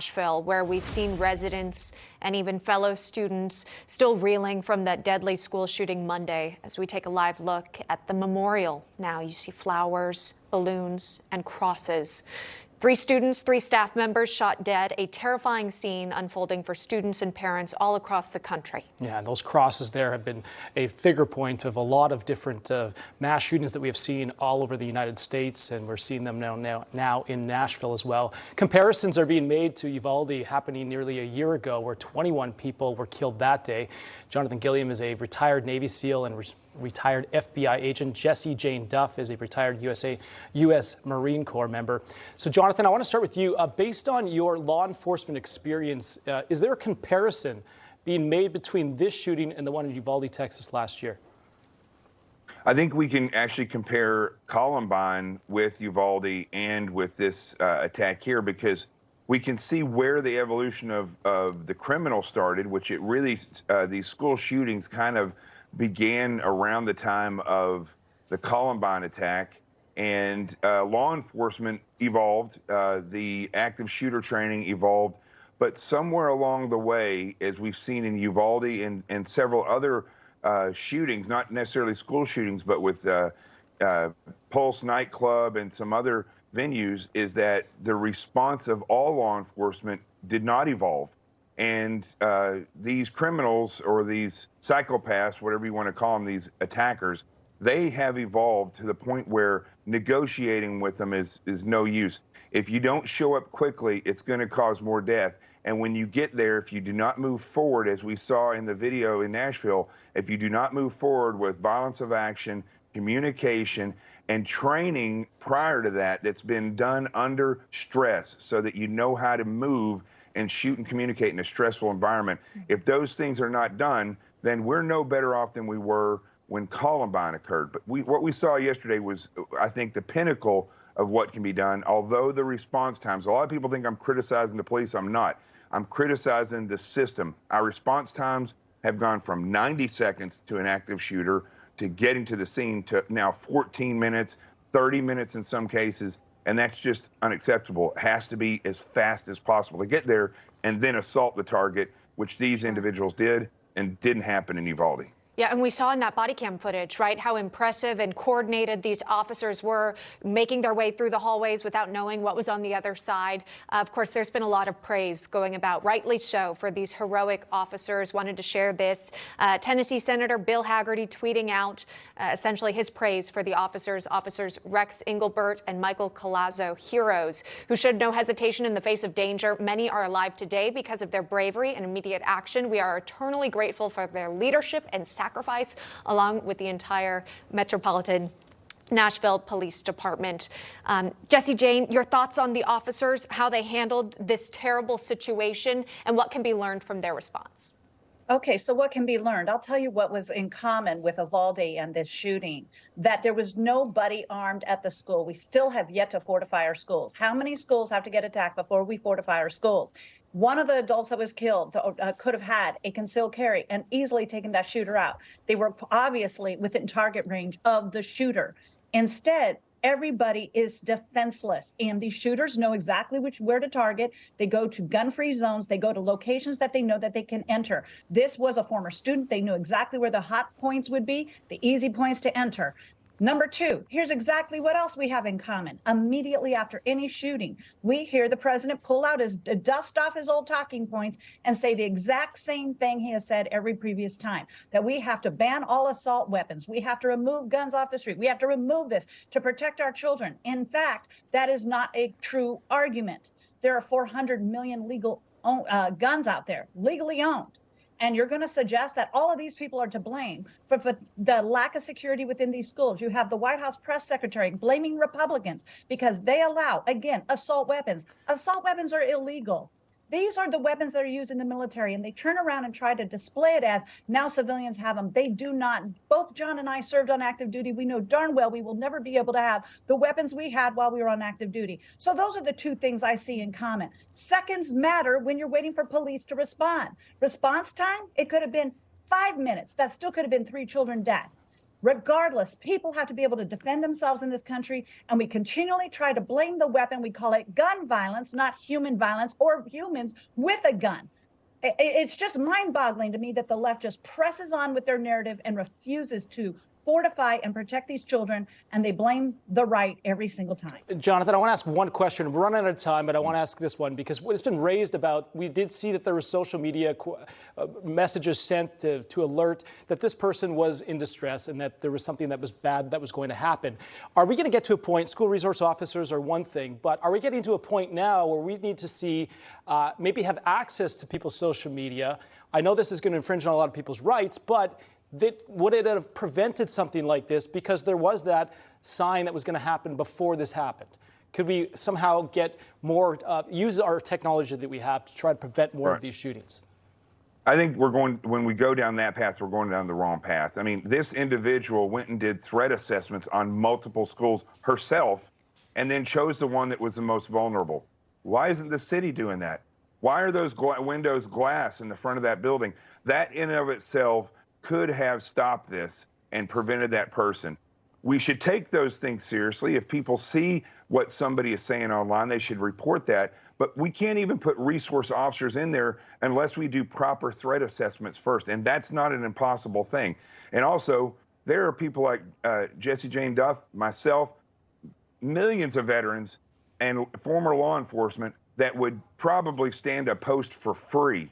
Nashville, where we've seen residents and even fellow students still reeling from that deadly school shooting Monday. As we take a live look at the memorial now, you see flowers, balloons, and crosses. 3 students, 3 staff members shot dead, a terrifying scene unfolding for students and parents all across the country. Yeah, and those crosses there have been a figure point of a lot of different mass shootings that we have seen all over the United States, and we're seeing them now in Nashville as well. Comparisons are being made to Uvalde happening nearly a year ago, where 21 people were killed that day. Jonathan Gilliam is a retired Navy SEAL and retired FBI agent. Jessie Duff is a retired U.S. Marine Corps member. So, Jonathan, I want to start with you. Based on your law enforcement experience, is there a comparison being made between this shooting and the one in Uvalde, Texas last year? I think we can actually compare Columbine with Uvalde and with this attack here, because we can see where the evolution of the criminal started, which it really, these school shootings kind of began around the time of the Columbine attack, and law enforcement evolved, the active shooter training evolved, but somewhere along the way, as we've seen in Uvalde and several other shootings, not necessarily school shootings, but with Pulse nightclub and some other venues, is that the response of all law enforcement did not evolve. And these criminals, or these psychopaths, whatever you want to call them, these attackers, they have evolved to the point where negotiating with them is no use. If you don't show up quickly, it's going to cause more death. And when you get there, if you do not move forward, as we saw in the video in Nashville, if you do not move forward with violence of action, communication, and training prior to that, that's been done under stress so that you know how to move and shoot and communicate in a stressful environment. If those things are not done, then we're no better off than we were when Columbine occurred. But what we saw yesterday was, I think, the pinnacle of what can be done, although the response times, a lot of people think I'm criticizing the police. I'm not. I'm criticizing the system. Our response times have gone from 90 seconds to an active shooter to getting to the scene to now 14 minutes, 30 minutes in some cases. And that's just unacceptable. It has to be as fast as possible to get there and then assault the target, which these individuals did, and didn't happen in Uvalde. Yeah, and we saw in that body cam footage, right, how impressive and coordinated these officers were, making their way through the hallways without knowing what was on the other side. Of course, there's been a lot of praise going about, rightly so, for these heroic officers. Wanted to share this. Tennessee Senator Bill Hagerty tweeting out essentially his praise for the officers Rex Engelbert and Michael Collazo, heroes who showed no hesitation in the face of danger. Many are alive today because of their bravery and immediate action. We are eternally grateful for their leadership and sacrifice, along with the entire Metropolitan Nashville Police Department. Jessie Jane, your thoughts on the officers, how they handled this terrible situation, and what can be learned from their response? Okay, so what can be learned? I'll tell you what was in common with Uvalde and this shooting, that there was nobody armed at the school. We still have yet to fortify our schools. How many schools have to get attacked before we fortify our schools? One of the adults that was killed could have had a concealed carry and easily taken that shooter out. They were obviously within target range of the shooter. Instead, everybody is defenseless, and these shooters know exactly where to target. They go to gun-free zones. They go to locations that they know that they can enter. This was a former student. They knew exactly where the hot points would be, the easy points to enter. Number 2, here's exactly what else we have in common. Immediately after any shooting, we hear the president pull out his dust off his old talking points and say the exact same thing he has said every previous time, that we have to ban all assault weapons. We have to remove guns off the street. We have to remove this to protect our children. In fact, that is not a true argument. There are 400 million legal guns out there, legally owned. And you're going to suggest that all of these people are to blame for the lack of security within these schools. You have the White House press secretary blaming Republicans because they allow, again, assault weapons. Assault weapons are illegal. These are the weapons that are used in the military, and they turn around and try to display it as now civilians have them. They do not. Both John and I served on active duty. We know darn well we will never be able to have the weapons we had while we were on active duty. So those are the 2 things I see in common. Seconds matter when you're waiting for police to respond. Response time, it could have been 5 minutes. That still could have been 3 children dead. Regardless, people have to be able to defend themselves in this country, and we continually try to blame the weapon. We call it gun violence, not human violence or humans with a gun. It's just mind-boggling to me that the left just presses on with their narrative and refuses to fortify and protect these children, and they blame the right every single time. Jonathan, I want to ask one question. We're running out of time, but I want to ask this one because what has been raised about, we did see that there were social media messages sent to alert that this person was in distress and that there was something that was bad that was going to happen. Are we going to get to a point, school resource officers are one thing, but are we getting to a point now where we need to see maybe have access to people's social media? I know this is going to infringe on a lot of people's rights, but would it have prevented something like this because there was that sign that was going to happen before this happened? Could we somehow get more, use our technology that we have to try to prevent more of these shootings? I think when we go down that path, we're going down the wrong path. I mean, this individual went and did threat assessments on multiple schools herself and then chose the one that was the most vulnerable. Why isn't the city doing that? Why are those windows glass in the front of that building? That in and of itself could have stopped this and prevented that person. We should take those things seriously. If people see what somebody is saying online, they should report that. But we can't even put resource officers in there unless we do proper threat assessments first. And that's not an impossible thing. And also, there are people like Jessie Jane Duff, myself, millions of veterans and former law enforcement that would probably stand a post for free,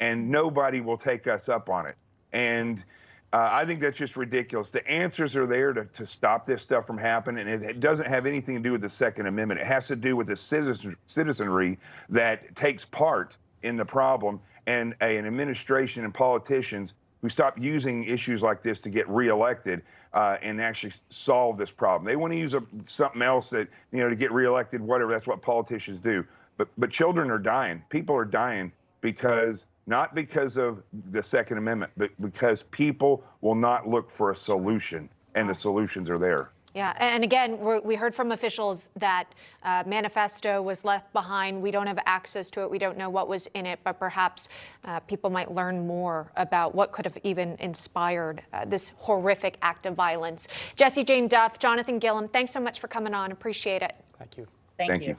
and nobody will take us up on it. And I think that's just ridiculous. The answers are there to stop this stuff from happening. And it doesn't have anything to do with the Second Amendment. It has to do with the citizenry that takes part in the problem and an administration and politicians who stop using issues like this to get reelected and actually solve this problem. They want to use something else that, to get reelected, whatever. That's what politicians do. But children are dying. People are dying not because of the Second Amendment, but because people will not look for a solution, and the solutions are there. Yeah, and again, we heard from officials that manifesto was left behind. We don't have access to it. We don't know what was in it, but perhaps people might learn more about what could have even inspired this horrific act of violence. Jessie Jane Duff, Jonathan Gilliam, thanks so much for coming on. Appreciate it. Thank you. Thank you.